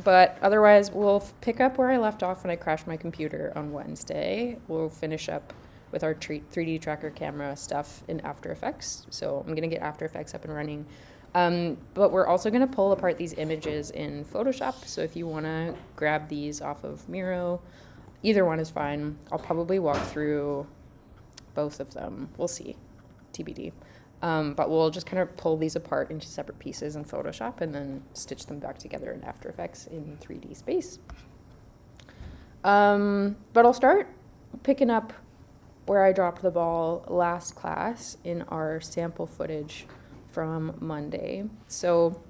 But otherwise, we'll pick up where I left off when I crashed my computer on Wednesday. We'll finish up with our 3D tracker camera stuff in After Effects. So I'm going to get After Effects up and running. But we're also going to pull apart these images in Photoshop. So if you want to grab these off of Miro, either one is fine. I'll probably walk through both of them. We'll see. TBD. But we'll just kind of pull these apart into separate pieces in Photoshop and then stitch them back together in After Effects in 3D space. But I'll start picking up where I dropped the ball last class in our sample footage from Monday. So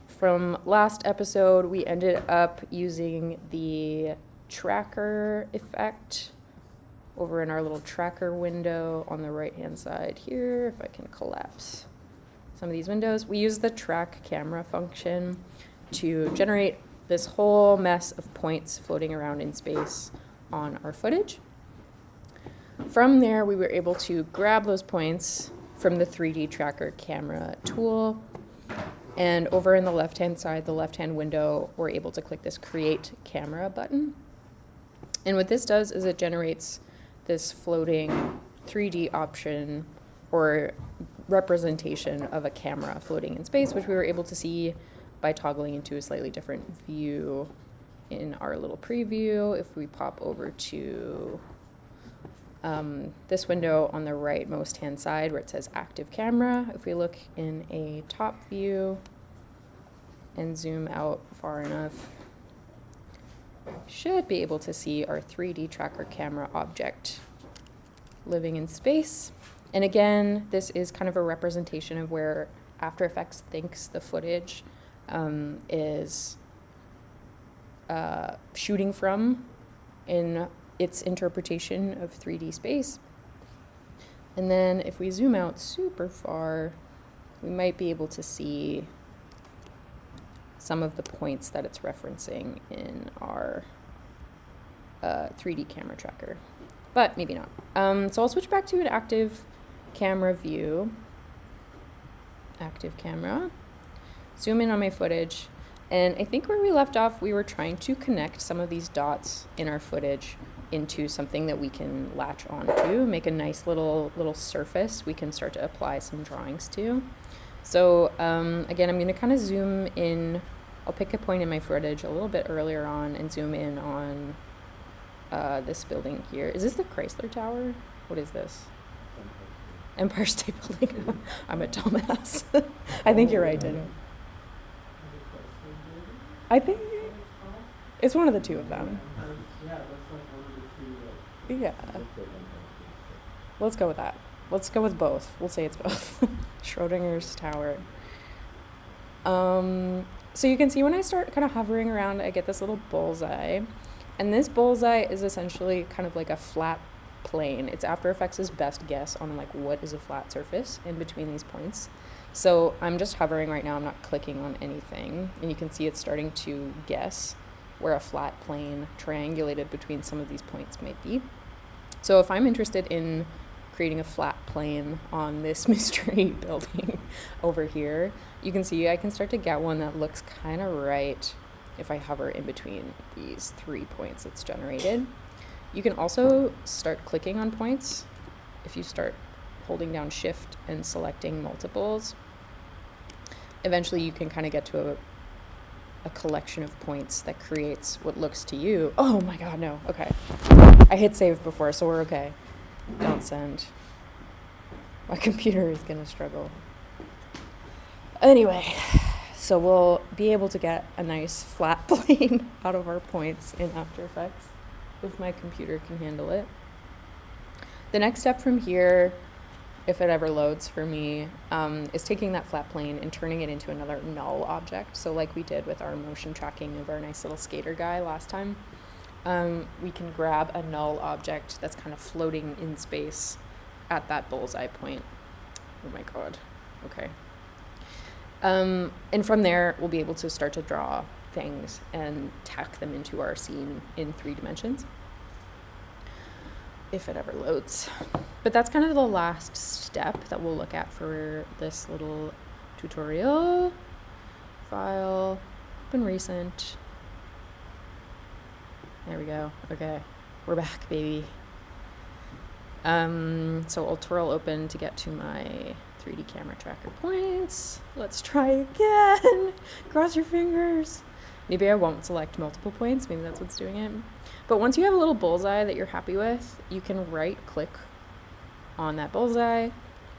from last episode, we ended up using the tracker effect over in our little tracker window on the right-hand side here, if I can collapse some of these windows. We use the track camera function to generate this whole mess of points floating around in space on our footage. From there, we were able to grab those points from the 3D tracker camera tool, and over in the left-hand side, the left-hand window, we're able to click this Create Camera button. And what this does is it generates this floating 3D option or representation of a camera floating in space, which we were able to see by toggling into a slightly different view in our little preview. If we pop over to this window on the rightmost hand side where it says active camera, if we look in a top view and zoom out far enough, should be able to see our 3D tracker camera object living in space. And again, this is kind of a representation of where After Effects thinks the footage is shooting from in its interpretation of 3D space. And then if we zoom out super far, we might be able to see some of the points that it's referencing in our 3D camera tracker, but maybe not. So I'll switch back to an active camera view. Active camera. Zoom in on my footage. And I think where we left off, we were trying to connect some of these dots in our footage into something that we can latch onto, make a nice little surface we can start to apply some drawings to. So again, I'm going to kind of zoom in. I'll pick a point in my footage a little bit earlier on and zoom in on this building here. Is this the Chrysler Tower? What is this? Empire State Building. I'm a dumbass. I think you're right, Daniel. I think it's one of the two of them. Yeah. Let's go with that. Let's go with both. We'll say it's both. Schrodinger's Tower. So you can see when I start kind of hovering around, I get this little bullseye. And this bullseye is essentially kind of like a flat plane. It's After Effects' best guess on like what is a flat surface in between these points. So I'm just hovering right now. I'm not clicking on anything. And you can see it's starting to guess where a flat plane triangulated between some of these points might be. So if I'm interested in creating a flat plane on this mystery building over here, you can see I can start to get one that looks kind of right if I hover in between these 3 points it's generated. You can also start clicking on points if you start holding down Shift and selecting multiples. Eventually you can kind of get to a collection of points that creates what looks to you. Oh my god, no. Okay. I hit save before, so we're okay. Don't send. My computer is gonna struggle. Anyway, so we'll be able to get a nice flat plane out of our points in After Effects if my computer can handle it. The next step from here, if it ever loads for me, is taking that flat plane and turning it into another null object. So like we did with our motion tracking of our nice little skater guy last time, we can grab a null object that's kind of floating in space at that bullseye point. Oh my god. Okay. And from there, we'll be able to start to draw things and tack them into our scene in 3 dimensions, if it ever loads. But that's kind of the last step that we'll look at for this little tutorial. File, open recent, There we go. Okay, we're back, baby. So I'll twirl open to get to my 3D camera tracker points. Let's try again. Cross your fingers. Maybe I won't select multiple points. Maybe that's what's doing it. But once you have a little bullseye that you're happy with, you can right-click on that bullseye,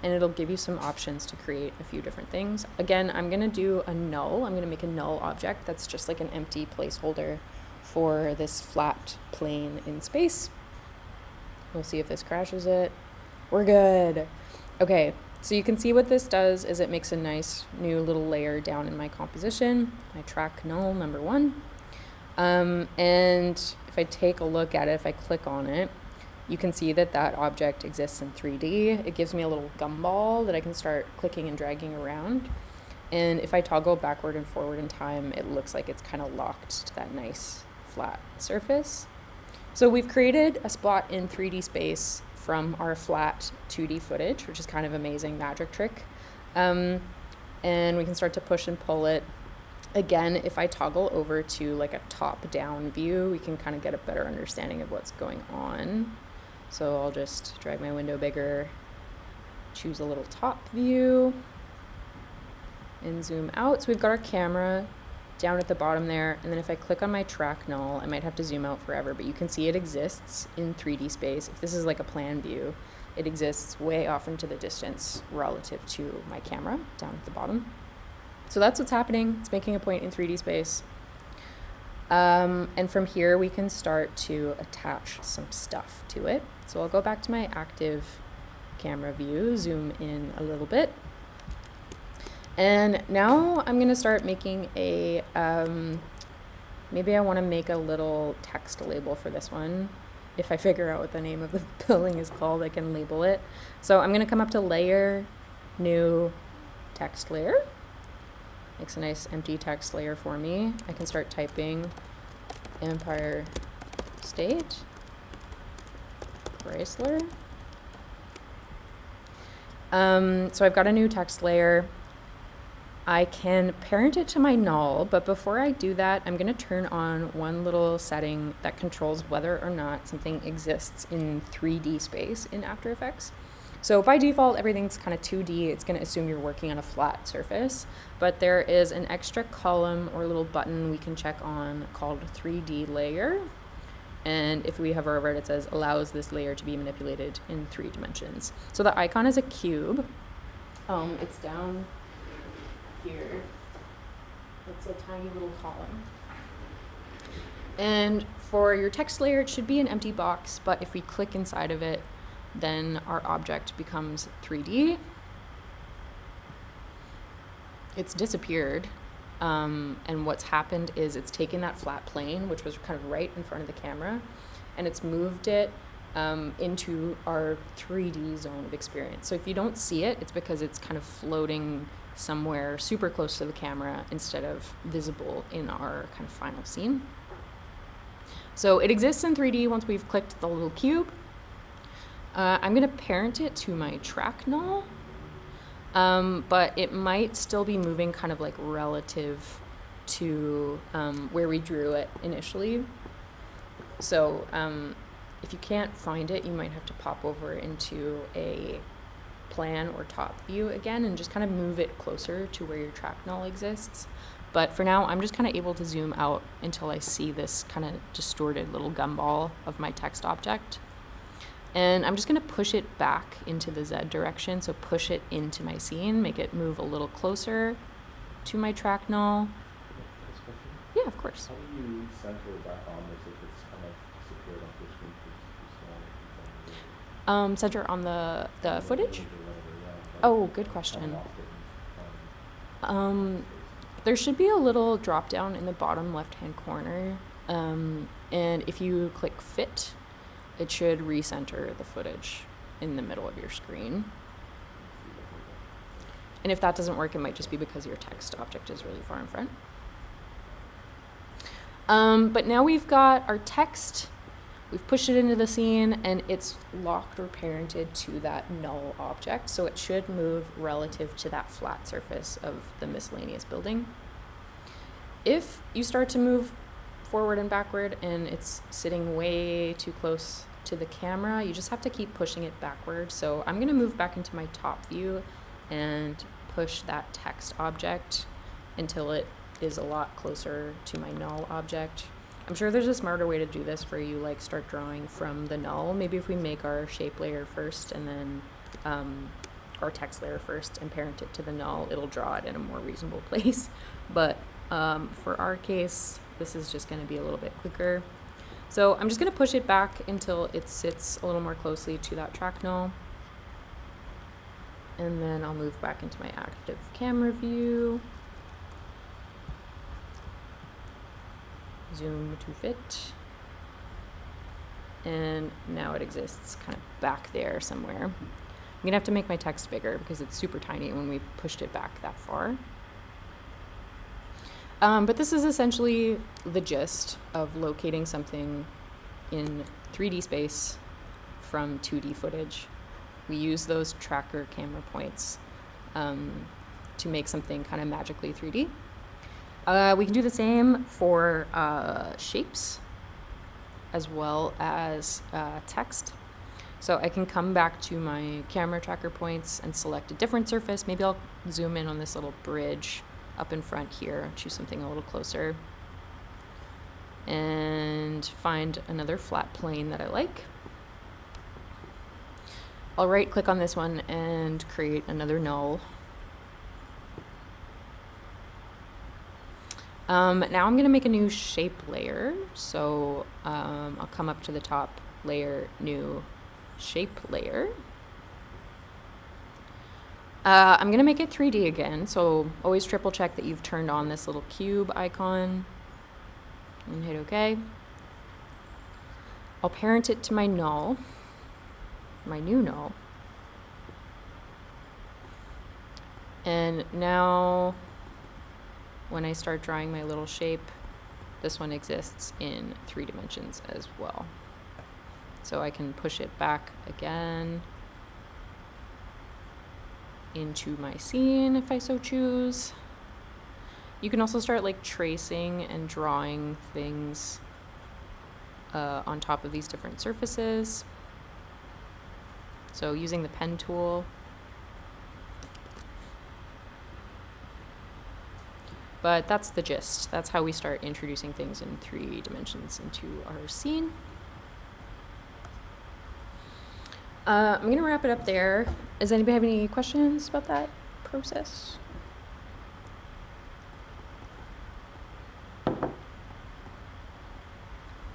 and it'll give you some options to create a few different things. Again, I'm gonna do a null. I'm gonna make a null object that's just like an empty placeholder for this flat plane in space. We'll see if this crashes it. We're good. Okay, so you can see what this does is it makes a nice new little layer down in my composition, my track null number 1. And if I take a look at it, if I click on it, you can see that that object exists in 3D. It gives me a little gumball that I can start clicking and dragging around. And if I toggle backward and forward in time, it looks like it's kind of locked to that nice flat surface. So we've created a spot in 3D space from our flat 2D footage, which is kind of amazing magic trick. And we can start to push and pull it. Again, if I toggle over to like a top-down view, we can kind of get a better understanding of what's going on. So I'll just drag my window bigger, choose a little top view, and zoom out. So we've got our camera down at the bottom there, and then if I click on my track null, I might have to zoom out forever, but you can see it exists in 3D space. If this is like a plan view, it exists way off into the distance relative to my camera down at the bottom. So that's what's happening. It's making a point in 3D space. And from here, we can start to attach some stuff to it. So I'll go back to my active camera view, zoom in a little bit. And now I'm going to start making a, maybe I want to make a little text label for this one. If I figure out what the name of the building is called, I can label it. So I'm going to come up to Layer, New, Text Layer. Makes a nice empty text layer for me. I can start typing Empire State Chrysler. So I've got a new text layer. I can parent it to my null, but before I do that, I'm going to turn on one little setting that controls whether or not something exists in 3D space in After Effects. So by default, everything's kind of 2D. It's going to assume you're working on a flat surface, but there is an extra column or little button we can check on called 3D layer. And if we hover over it, it says allows this layer to be manipulated in 3 dimensions. So the icon is a cube. It's down here. It's a tiny little column. And for your text layer, it should be an empty box, but if we click inside of it, then our object becomes 3D. It's disappeared, and what's happened is it's taken that flat plane, which was kind of right in front of the camera, and it's moved it into our 3D zone of experience. So if you don't see it, it's because it's kind of floating somewhere super close to the camera instead of visible in our kind of final scene. So it exists in 3D once we've clicked the little cube. I'm going to parent it to my track null, but it might still be moving kind of like relative to where we drew it initially. So if you can't find it, you might have to pop over into a plan or top view again and just kind of move it closer to where your track null exists. But for now, I'm just kind of able to zoom out until I see this kind of distorted little gumball of my text object. And I'm just going to push it back into the Z direction, so push it into my scene, make it move a little closer to my track null. Yeah, of course. How do you center it back on this if it's kind of secured off the screen too small? Center on the footage? Oh, good question. There should be a little drop down in the bottom left-hand corner, and if you click Fit, it should recenter the footage in the middle of your screen. And if that doesn't work, it might just be because your text object is really far in front. But now we've got our text, we've pushed it into the scene, and it's locked or parented to that null object, so it should move relative to that flat surface of the miscellaneous building. If you start to move forward and backward and it's sitting way too close to the camera, you just have to keep pushing it backward. So I'm going to move back into my top view and push that text object until it is a lot closer to my null object. I'm sure there's a smarter way to do this for you, like start drawing from the null. Maybe if we make our shape layer first and then our text layer first and parent it to the null, it'll draw it in a more reasonable place. But for our case, this is just going to be a little bit quicker. So I'm just going to push it back until it sits a little more closely to that track null. And then I'll move back into my active camera view. Zoom to fit. And now it exists kind of back there somewhere. I'm gonna have to make my text bigger because it's super tiny when we pushed it back that far. But this is essentially the gist of locating something in 3D space from 2D footage. We use those tracker camera points to make something kind of magically 3D. We can do the same for shapes as well as text. So I can come back to my camera tracker points and select a different surface. Maybe I'll zoom in on this little bridge up in front here, choose something a little closer, and find another flat plane that I like. I'll right click on this one and create another null. Now I'm going to make a new shape layer. So I'll come up to the top layer, new shape layer. I'm going to make it 3D again. So always triple check that you've turned on this little cube icon and hit OK. I'll parent it to my null, my new null. And now when I start drawing my little shape, this one exists in 3 dimensions as well. So I can push it back again into my scene if I so choose. You can also start like tracing and drawing things on top of these different surfaces. So using the pen tool. But that's the gist. That's how we start introducing things in 3 dimensions into our scene. I'm going to wrap it up there. Does anybody have any questions about that process?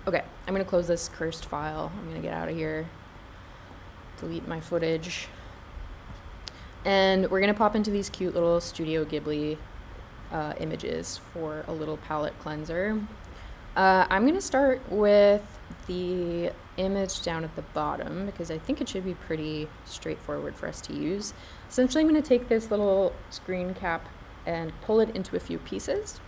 Okay, I'm going to close this cursed file. I'm going to get out of here, delete my footage. And we're going to pop into these cute little Studio Ghibli images for a little palette cleanser. I'm going to start with the image down at the bottom because I think it should be pretty straightforward for us to use. Essentially, I'm going to take this little screen cap and pull it into a few pieces.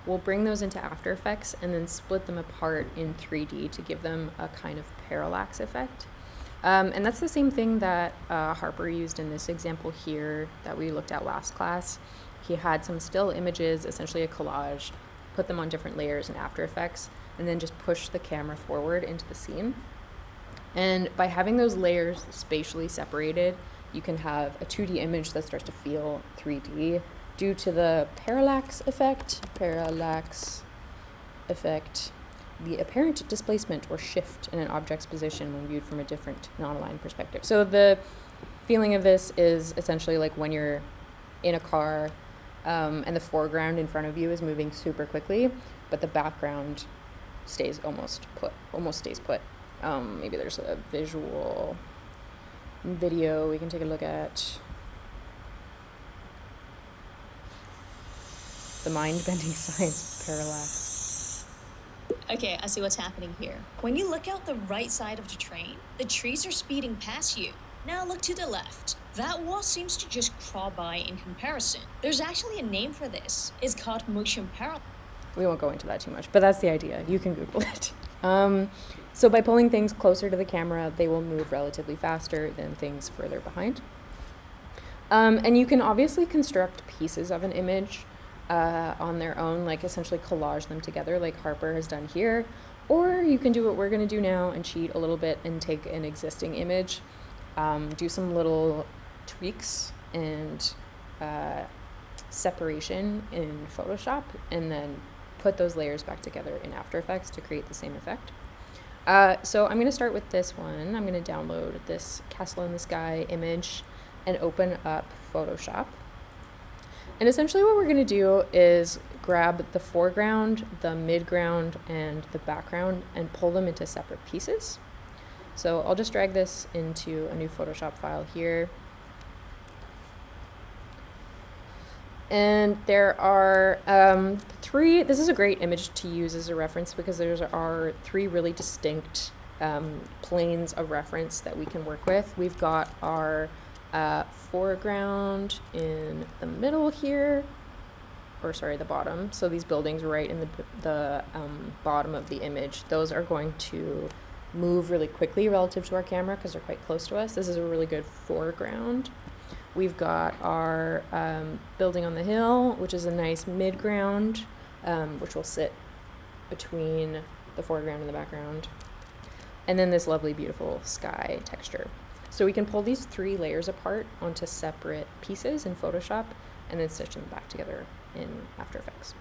We'll bring those into After Effects and then split them apart in 3D to give them a kind of parallax effect. And that's the same thing that Harper used in this example here that we looked at last class. He had some still images, essentially a collage, put them on different layers in After Effects, and then just push the camera forward into the scene. And by having those layers spatially separated, you can have a 2D image that starts to feel 3D due to the parallax effect, the apparent displacement or shift in an object's position when viewed from a different non-aligned perspective. So the feeling of this is essentially like when you're in a car and the foreground in front of you is moving super quickly, but the background stays almost stays put. Maybe there's a visual video we can take a look at. The mind-bending science of parallax. Okay, I see what's happening here. When you look out the right side of the train, the trees are speeding past you. Now look to the left. That wall seems to just crawl by in comparison. There's actually a name for this. It's called motion parallax. We won't go into that too much, but that's the idea. You can Google it. So by pulling things closer to the camera, they will move relatively faster than things further behind. And you can obviously construct pieces of an image on their own, like essentially collage them together like Harper has done here. Or you can do what we're going to do now and cheat a little bit and take an existing image, do some little tweaks and separation in Photoshop, and then put those layers back together in After Effects to create the same effect. So I'm going to start with this one. I'm going to download this Castle in the Sky image and open up Photoshop. And essentially what we're going to do is grab the foreground, the midground, and the background and pull them into separate pieces. So I'll just drag this into a new Photoshop file here. And there are three, this is a great image to use as a reference because there are three really distinct planes of reference that we can work with. We've got our foreground in the middle here, or sorry, the bottom. So these buildings right in the bottom of the image, those are going to move really quickly relative to our camera because they're quite close to us. This is a really good foreground. We've got our building on the hill, which is a nice midground, which will sit between the foreground and the background. And then this lovely, beautiful sky texture. So we can pull these three layers apart onto separate pieces in Photoshop and then stitch them back together in After Effects.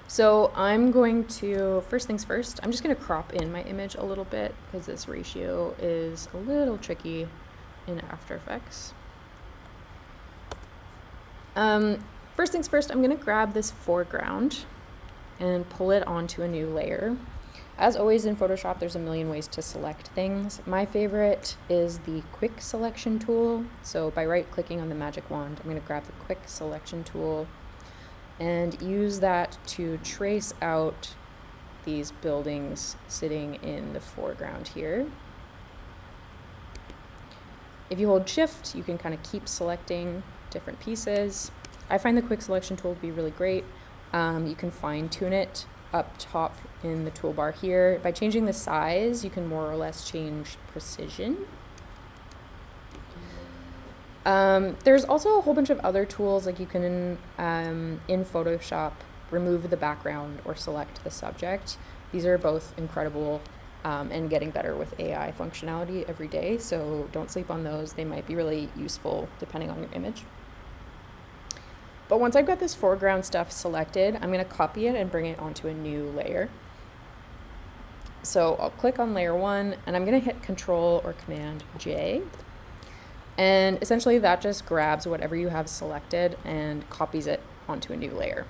So I'm going to, first things first, I'm just going to crop in my image a little bit because this ratio is a little tricky in After Effects. First things first, I'm going to grab this foreground and pull it onto a new layer. As always in Photoshop, there's a million ways to select things. My favorite is the quick selection tool. So by right-clicking on the magic wand, I'm going to grab the quick selection tool and use that to trace out these buildings sitting in the foreground here. If you hold Shift, you can kind of keep selecting different pieces. I find the quick selection tool to be really great. You can fine-tune it up top in the toolbar here. By changing the size, you can more or less change precision. There's also a whole bunch of other tools, like you can, in Photoshop, remove the background or select the subject. These are both incredible and getting better with AI functionality every day, so don't sleep on those. They might be really useful depending on your image. But once I've got this foreground stuff selected, I'm going to copy it and bring it onto a new layer. So I'll click on layer 1 and I'm going to hit Control or Command J. And essentially that just grabs whatever you have selected and copies it onto a new layer.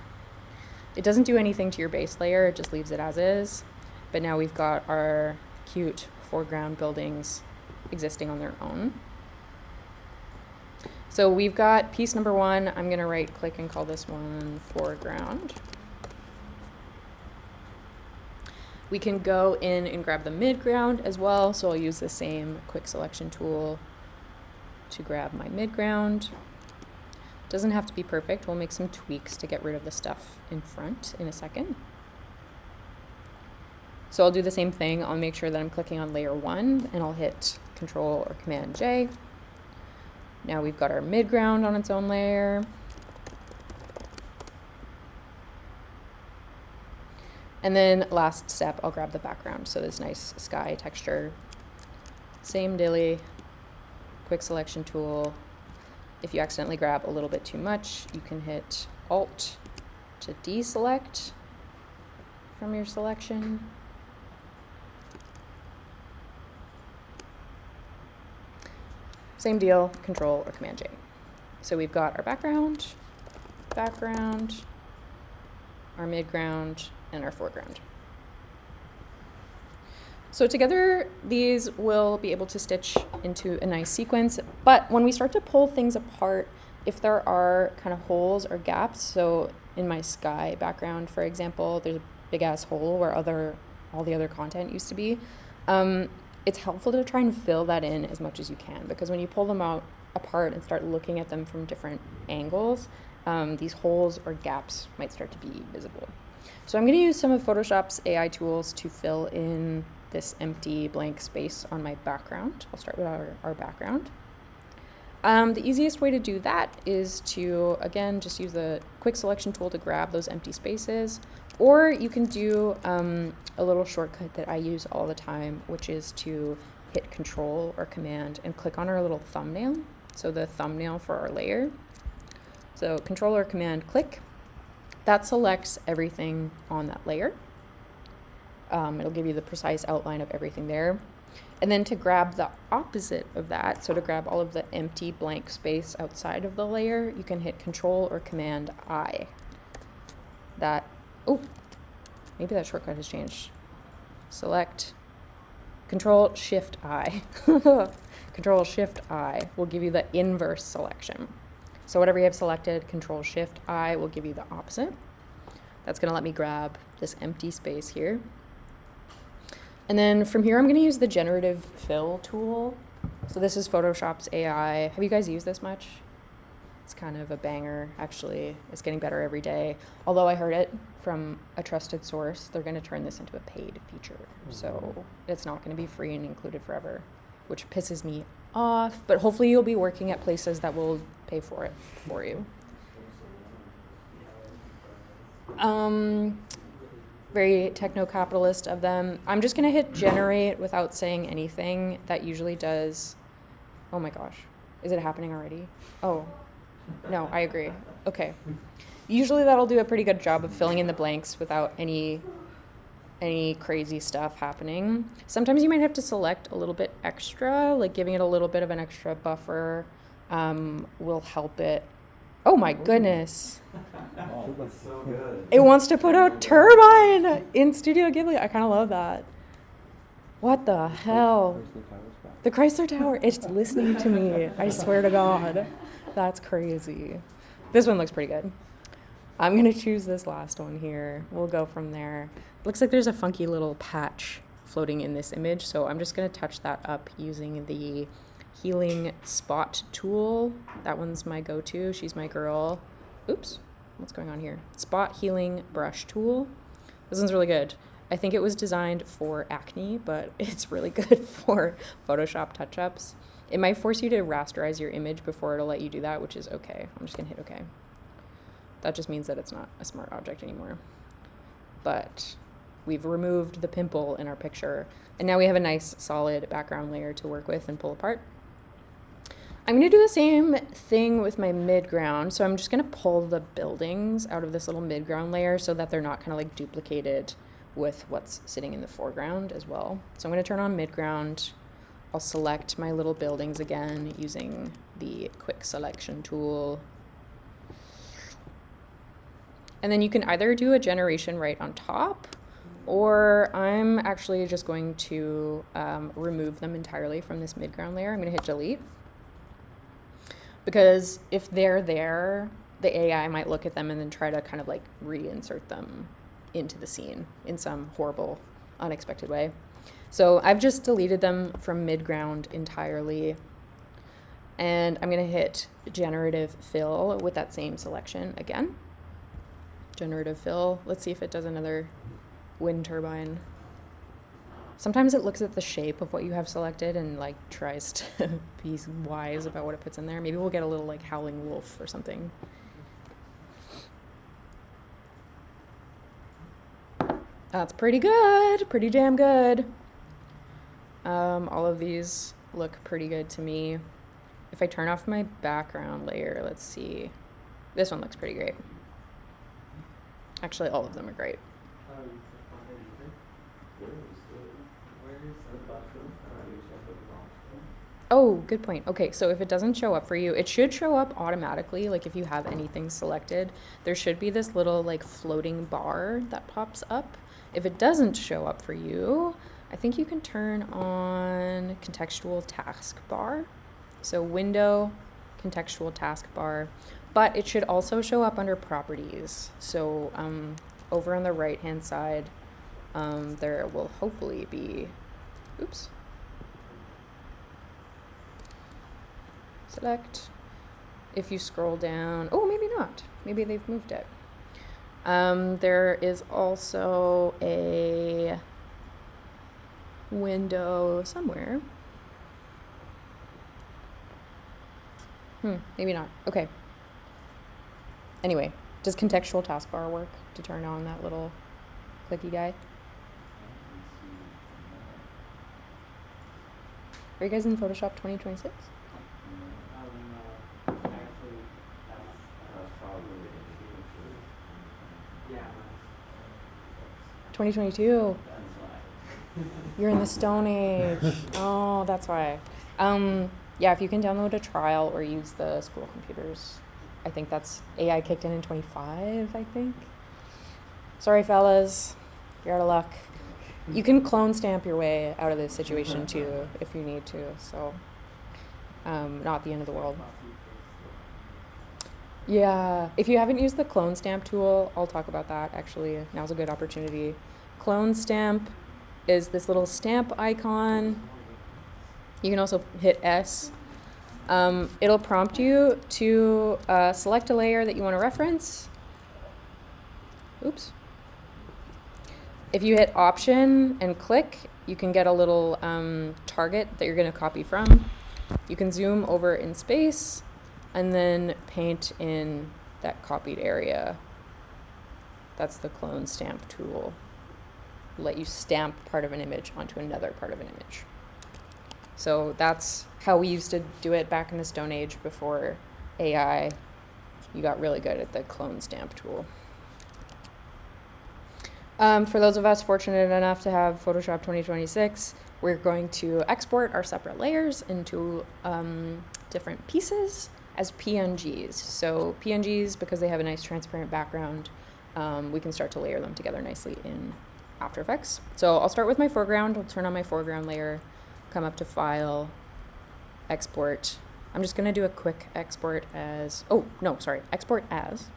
It doesn't do anything to your base layer, it just leaves it as is. But now we've got our cute foreground buildings existing on their own. So we've got piece number 1. I'm going to right click and call this one foreground. We can go in and grab the midground as well. So I'll use the same quick selection tool to grab my midground. Doesn't have to be perfect. We'll make some tweaks to get rid of the stuff in front in a second. So I'll do the same thing. I'll make sure that I'm clicking on layer 1 and I'll hit Control or Command J. Now we've got our midground on its own layer. And then last step, I'll grab the background. So this nice sky texture. Same dilly, quick selection tool. If you accidentally grab a little bit too much, you can hit Alt to deselect from your selection. Same deal, Control or Command J. So we've got our background, our midground, and our foreground. So together, these will be able to stitch into a nice sequence, but when we start to pull things apart, if there are kind of holes or gaps, so in my sky background, for example, there's a big ass hole where all the other content used to be, it's helpful to try and fill that in as much as you can, because when you pull them apart and start looking at them from different angles, these holes or gaps might start to be visible. So I'm going to use some of Photoshop's AI tools to fill in this empty blank space on my background. I'll start with our background. The easiest way to do that is to, again, just use the quick selection tool to grab those empty spaces. Or you can do a little shortcut that I use all the time, which is to hit Control or Command and click on our little thumbnail. So the thumbnail for our layer. So Control or Command, click. That selects everything on that layer. It'll give you the precise outline of everything there. And then to grab the opposite of that, so to grab all of the empty blank space outside of the layer, you can hit Control or Command I. Maybe that shortcut has changed. Select Control Shift I. Control Shift I will give you the inverse selection. So whatever you have selected, Control Shift I will give you the opposite. That's going to let me grab this empty space here. And then from here, I'm going to use the generative fill tool. So this is Photoshop's AI. Have you guys used this much? It's kind of a banger, actually. It's getting better every day. Although I heard it from a trusted source, they're going to turn this into a paid feature. So it's not going to be free and included forever, which pisses me off. But hopefully you'll be working at places that will pay for it for you. Very techno-capitalist of them. I'm just going to hit generate without saying anything. That usually does... Oh my gosh. Is it happening already? Oh. No, I agree. Okay. Usually that'll do a pretty good job of filling in the blanks without any crazy stuff happening. Sometimes you might have to select a little bit extra, like giving it a little bit of an extra buffer will help it. Oh my goodness. Oh, that's so good. It wants to put out Turbine in Studio Ghibli. I kind of love that. What the hell? The Chrysler Tower. It's listening to me. I swear to God. That's crazy. This one looks pretty good. I'm going to choose this last one here. We'll go from there. Looks like there's a funky little patch floating in this image, so I'm just going to touch that up using the healing spot tool. That one's my go-to. She's my girl. Oops. What's going on here? Spot healing brush tool. This one's really good. I think it was designed for acne, but it's really good for Photoshop touch-ups. It might force you to rasterize your image before it'll let you do that, which is okay. I'm just gonna hit okay. That just means that it's not a smart object anymore. But we've removed the pimple in our picture, and now we have a nice solid background layer to work with and pull apart. I'm gonna do the same thing with my midground. So I'm just gonna pull the buildings out of this little midground layer so that they're not kind of like duplicated with what's sitting in the foreground as well. So I'm gonna turn on midground. I'll select my little buildings again using the quick selection tool. And then you can either do a generation right on top, or I'm actually just going to remove them entirely from this midground layer. I'm gonna hit delete. Because if they're there, the AI might look at them and then try to kind of like reinsert them into the scene in some horrible, unexpected way. So I've just deleted them from midground entirely. And I'm gonna hit generative fill with that same selection again. Generative fill. Let's see if it does another wind turbine. Sometimes it looks at the shape of what you have selected and like tries to be wise about what it puts in there. Maybe we'll get a little like howling wolf or something. That's pretty good, pretty damn good. All of these look pretty good to me. If I turn off my background layer, let's see. This one looks pretty great. Actually, all of them are great. Oh, good point. Okay, so if it doesn't show up for you, it should show up automatically. Like if you have anything selected, there should be this little like floating bar that pops up. If it doesn't show up for you, I think you can turn on contextual taskbar. So window, contextual taskbar, but it should also show up under properties. So over on the right-hand side, there will hopefully be, oops. Select. If you scroll down, oh, maybe not. Maybe they've moved it. There is also a window somewhere. Maybe not. Okay. Anyway, does contextual taskbar work to turn on that little clicky guy? Are you guys in Photoshop 2026? Actually, That's probably yeah, 2022. that's why. You're in the Stone Age. Oh, that's why. Yeah, if you can download a trial or use the school computers. I think that's AI kicked in 25, I think. Sorry, fellas. You're out of luck. You can clone stamp your way out of this situation too if you need to. So, not the end of the world. Yeah, if you haven't used the clone stamp tool, I'll talk about that actually. Now's a good opportunity. Clone stamp is this little stamp icon. You can also hit S. It'll prompt you to select a layer that you want to reference. Oops. If you hit Option and click, you can get a little target that you're going to copy from. You can zoom over in space and then paint in that copied area. That's the clone stamp tool. Let you stamp part of an image onto another part of an image. So that's how we used to do it back in the Stone Age before AI. You got really good at the clone stamp tool. For those of us fortunate enough to have Photoshop 2026, we're going to export our separate layers into different pieces as PNGs. So PNGs, because they have a nice transparent background, we can start to layer them together nicely in After Effects. So I'll start with my foreground. I'll turn on my foreground layer, come up to File, Export. I'm just going to do a quick export as, export as.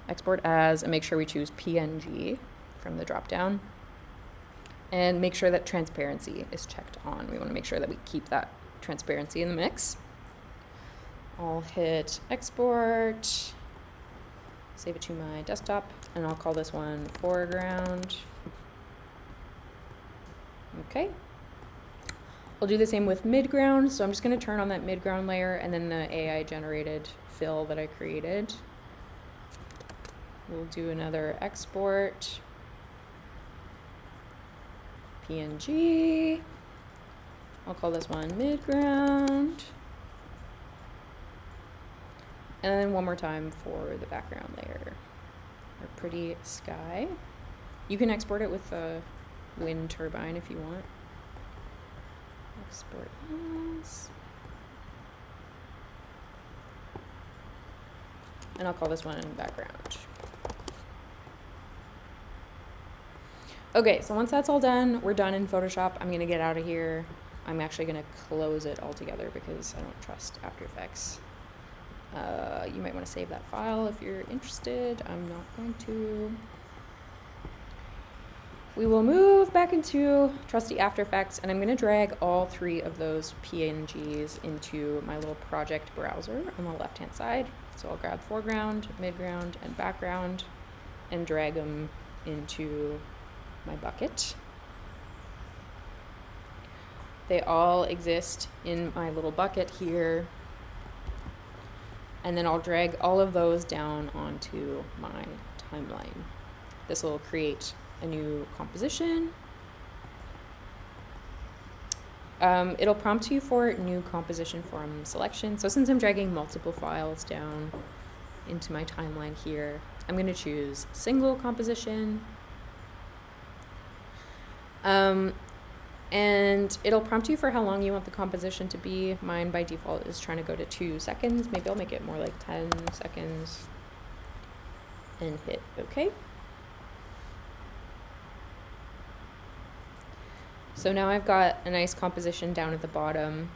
Export as, and make sure we choose PNG from the drop-down. And make sure that transparency is checked on. We want to make sure that we keep that transparency in the mix. I'll hit export, save it to my desktop, and I'll call this one foreground. Okay. I'll do the same with midground, so I'm just going to turn on that midground layer and then the AI generated fill that I created. We'll do another export, PNG. I'll call this one midground. And then one more time for the background layer, our pretty sky. You can export it with a wind turbine if you want. Export as. And I'll call this one background. Okay, so once that's all done, we're done in Photoshop. I'm gonna get out of here. I'm actually gonna close it all together because I don't trust After Effects. You might want to save that file if you're interested. I'm not going to. We will move back into trusty After Effects, and I'm going to drag all three of those PNGs into my little project browser on the left-hand side. So I'll grab foreground, midground, and background and drag them into my bucket. They all exist in my little bucket here. And then I'll drag all of those down onto my timeline. This will create a new composition. It'll prompt you for new composition form selection. So since I'm dragging multiple files down into my timeline here, I'm going to choose single composition. And it'll prompt you for how long you want the composition to be. Mine by default is trying to go to 2 seconds. Maybe I'll make it more like 10 seconds and hit OK. So now I've got a nice composition down at the bottom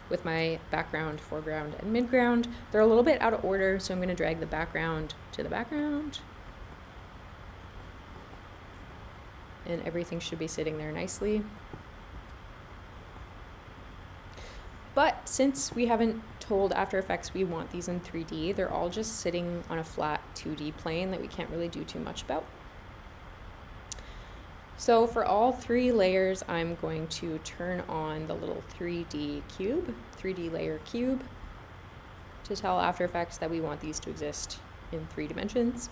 with my background, foreground, and midground. They're a little bit out of order, so I'm going to drag the background to the background. And everything should be sitting there nicely. But since we haven't told After Effects we want these in 3D, they're all just sitting on a flat 2D plane that we can't really do too much about. So for all three layers, I'm going to turn on the little 3D cube, 3D layer cube. to tell After Effects that we want these to exist in 3 dimensions.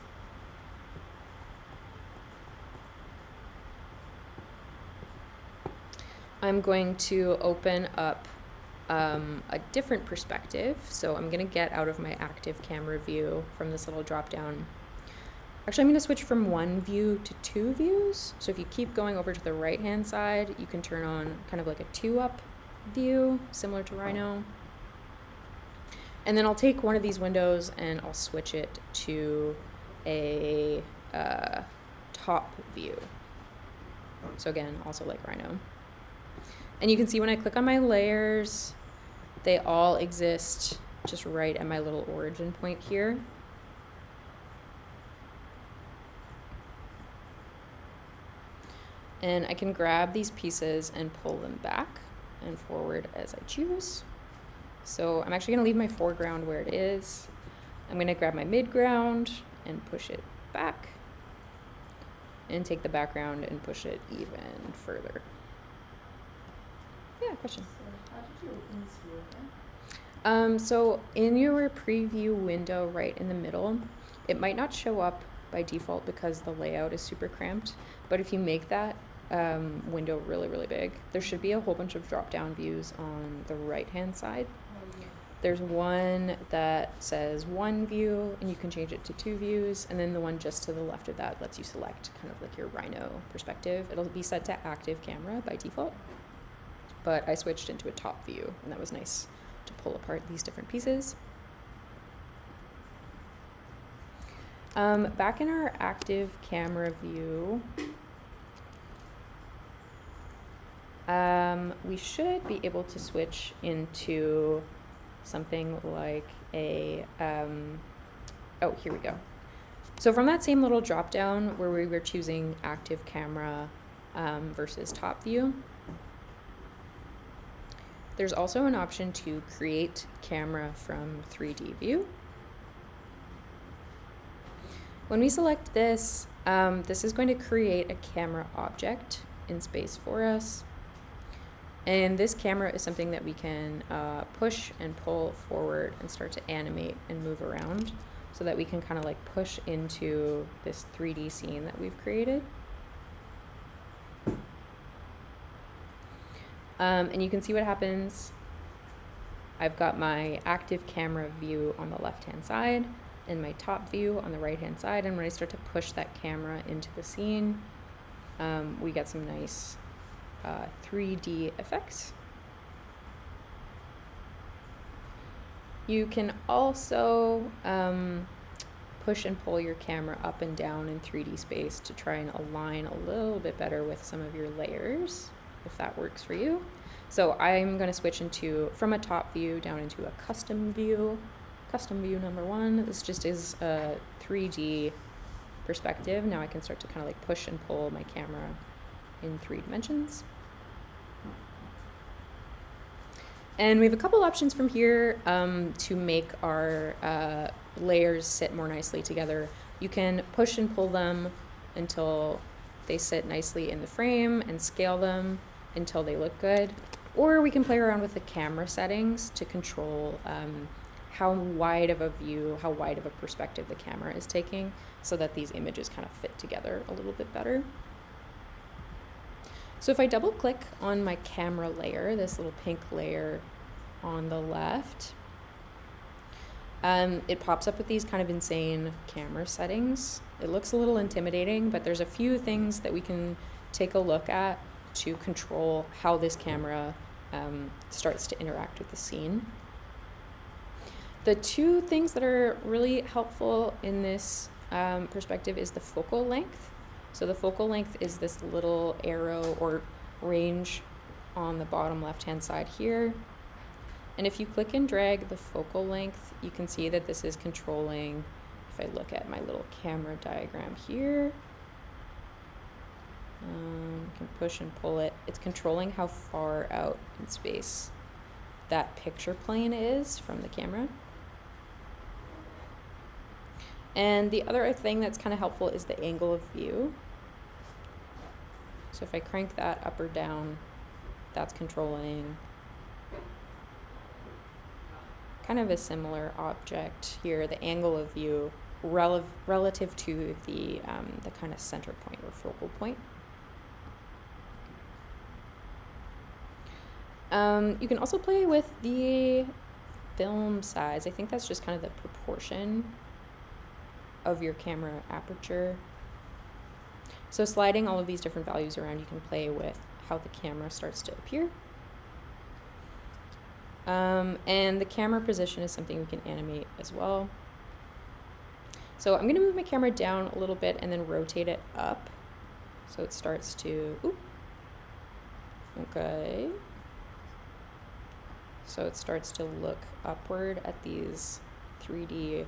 I'm going to open up a different perspective. So I'm going to get out of my active camera view from this little drop down. Actually, I'm going to switch from 1 view to 2 views. So if you keep going over to the right hand side, you can turn on kind of like a 2-up view, similar to Rhino. And then I'll take one of these windows and I'll switch it to a top view. So again, also like Rhino. And you can see when I click on my layers, they all exist just right at my little origin point here. And I can grab these pieces and pull them back and forward as I choose. So I'm actually going to leave my foreground where it is. I'm going to grab my midground and push it back, and take the background and push it even further. Yeah, question. So how did you open this view again? So in your preview window right in the middle, it might not show up by default because the layout is super cramped, but if you make that window really, really big, there should be a whole bunch of drop-down views on the right-hand side. Oh, yeah. There's one that says 1 view, and you can change it to 2 views, and then the one just to the left of that lets you select kind of like your Rhino perspective. It'll be set to active camera by default, but I switched into a top view, and that was nice to pull apart these different pieces. Back in our active camera view, we should be able to switch into something like a, oh, here we go. So from that same little drop down where we were choosing active camera versus top view, there's also an option to create camera from 3D view. When we select this, this is going to create a camera object in space for us. And this camera is something that we can push and pull forward and start to animate and move around so that we can kind of like push into this 3D scene that we've created. And you can see what happens. I've got my active camera view on the left-hand side and my top view on the right-hand side. And when I start to push that camera into the scene, we get some nice 3D effects. You can also push and pull your camera up and down in 3D space to try and align a little bit better with some of your layers, if that works for you. So I'm going to switch from a top view down into a custom view. Custom view number 1. This just is a 3D perspective. Now I can start to kind of like push and pull my camera in 3 dimensions. And we have a couple options from here to make our layers sit more nicely together. You can push and pull them until they sit nicely in the frame and scale them until they look good. Or we can play around with the camera settings to control how wide of a view, how wide of a perspective the camera is taking so that these images kind of fit together a little bit better. So if I double click on my camera layer, this little pink layer on the left, it pops up with these kind of insane camera settings. It looks a little intimidating, but there's a few things that we can take a look at to control how this camera starts to interact with the scene. The 2 things that are really helpful in this perspective is the focal length. So the focal length is this little arrow or range on the bottom left-hand side here. And if you click and drag the focal length, you can see that this is controlling, if I look at my little camera diagram here, I can push and pull it. It's controlling how far out in space that picture plane is from the camera. And the other thing that's kind of helpful is the angle of view. So if I crank that up or down, that's controlling kind of a similar object here, the angle of view relative to the kind of center point or focal point. You can also play with the film size. I think that's just kind of the proportion of your camera aperture. So sliding all of these different values around, you can play with how the camera starts to appear. And the camera position is something we can animate as well. So I'm going to move my camera down a little bit and then rotate it up. So it starts to, okay. So it starts to look upward at these 3D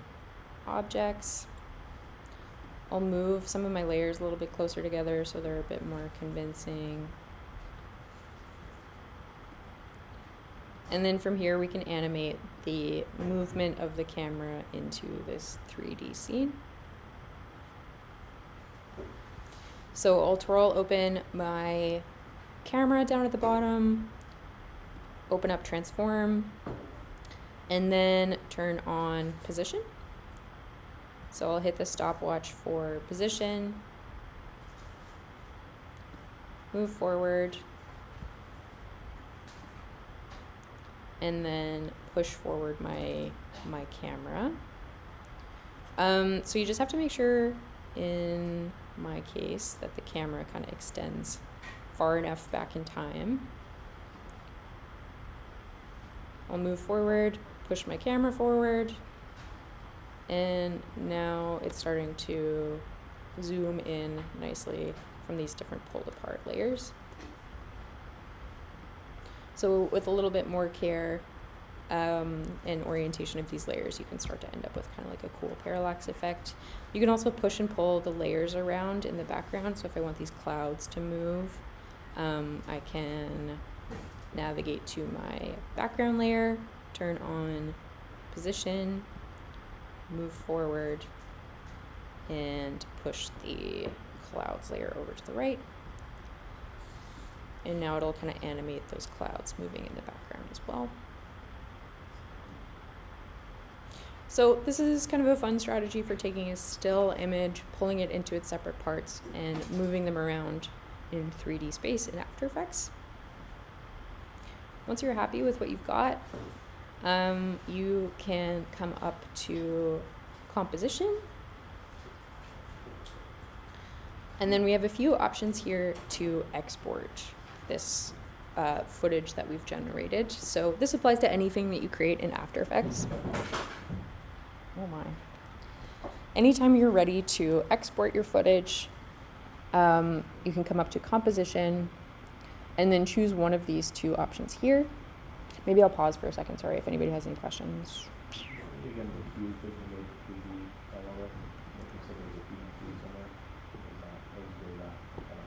objects. I'll move some of my layers a little bit closer together so they're a bit more convincing. And then from here we can animate the movement of the camera into this 3D scene. So I'll twirl open my camera down at the bottom, open up transform, and then turn on position. So I'll hit the stopwatch for position, move forward, and then push forward my camera. So you just have to make sure, in my case, that the camera kind of extends far enough back in time. I'll move forward, push my camera forward, and now it's starting to zoom in nicely from these different pulled apart layers. So with a little bit more care and orientation of these layers, you can start to end up with kind of like a cool parallax effect. You can also push and pull the layers around in the background. So if I want these clouds to move, I can navigate to my background layer, turn on position, move forward, and push the clouds layer over to the right. And now it'll kind of animate those clouds moving in the background as well. So this is kind of a fun strategy for taking a still image, pulling it into its separate parts, and moving them around in 3D space in After Effects. Once you're happy with what you've got, you can come up to composition. And then we have a few options here to export this footage that we've generated. So this applies to anything that you create in After Effects. Oh my. Anytime you're ready to export your footage, you can come up to composition and then choose one of these two options here. Maybe I'll pause for a second, sorry, if anybody has any questions. Again, if you think you made 3D parallax, if you said there's a 3D cube somewhere, is that kind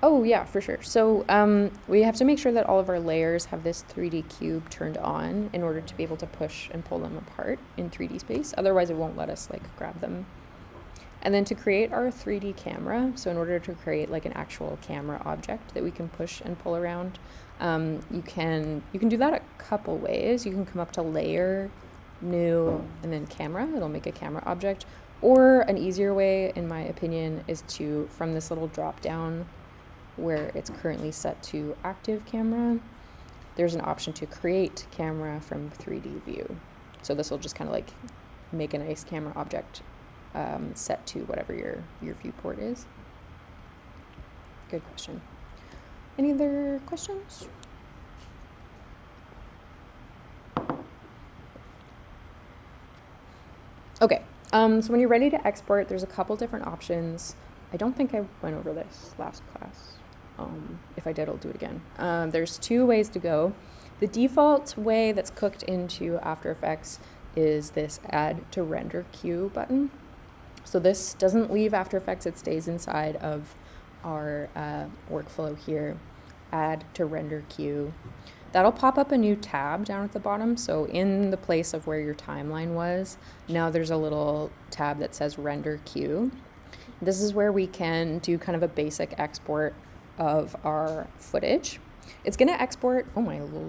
of Oh yeah, for sure. So we have to make sure that all of our layers have this 3D cube turned on in order to be able to push and pull them apart in 3D space. Otherwise it won't let us like grab them. And then to create our 3D camera, so in order to create like an actual camera object that we can push and pull around, you can do that a couple ways. You can come up to layer, new, and then camera. It'll make a camera object. Or an easier way, in my opinion, is to, from this little drop down where it's currently set to active camera, there's an option to create camera from 3D view. So this will just kind of like make a nice camera object set to whatever your viewport is. Good question. Any other questions? Okay, so when you're ready to export, there's a couple different options. I don't think I went over this last class. If I did, I'll do it again. There's two ways to go. The default way that's cooked into After Effects is this Add to Render Queue button. So this doesn't leave After Effects, it stays inside of our workflow here, Add to Render Queue. That'll pop up a new tab down at the bottom. So in the place of where your timeline was, now there's a little tab that says Render Queue. This is where we can do kind of a basic export of our footage. It's gonna export, oh my